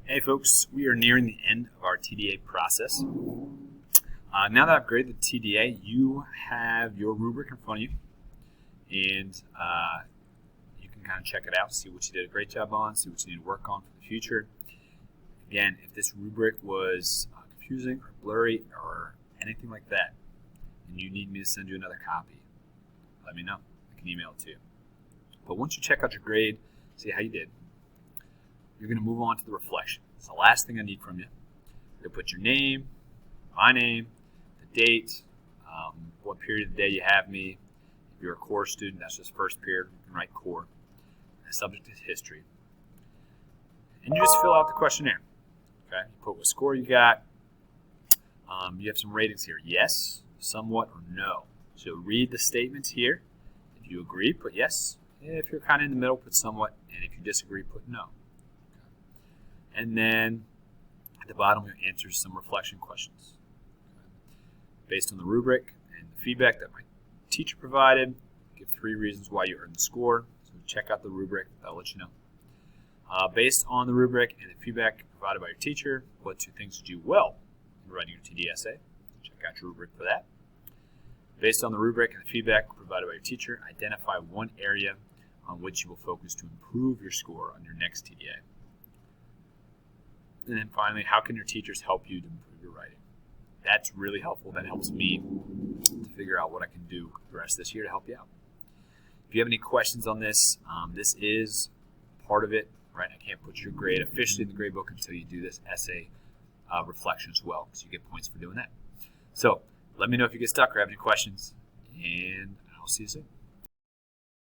Hey folks, we are nearing the end of our TDA process. Now that I've graded the TDA, you have your rubric in front of you, and you can kind of check it out, see what you did a great job on, see what you need to work on for the future. Again, if this rubric was confusing or blurry or anything like that, and you need me to send you another copy, let me know. I can email it to you. But once you check out your grade, see how you did, you're going to move on to the reflection. It's the last thing I need from you. You're going to put your name, my name, the date, what period of the day you have me. If you're a core student, that's just first period. You can write core. The subject is history. And you just fill out the questionnaire. Okay? You put what score you got. You have some ratings here. Yes, somewhat, or no. So read the statements here. If you agree, put yes. If you're kind of in the middle, put somewhat. And if you disagree, put no. And then at the bottom, you answer some reflection questions. Based on the rubric and the feedback that my teacher provided, give 3 reasons why you earned the score. So check out the rubric, that'll let you know. Based on the rubric and the feedback provided by your teacher, what 2 things did you do well in writing your TDA essay? Check out your rubric for that. Based on the rubric and the feedback provided by your teacher, identify 1 area on which you will focus to improve your score on your next TDA. And then finally, how can your teachers help you to improve your writing? That's really helpful. That helps me to figure out what I can do the rest of this year to help you out. If you have any questions on this, this is part of it, right? I can't put your grade officially in the grade book until you do this essay reflection as well, because you get points for doing that. So let me know if you get stuck or have any questions, and I'll see you soon.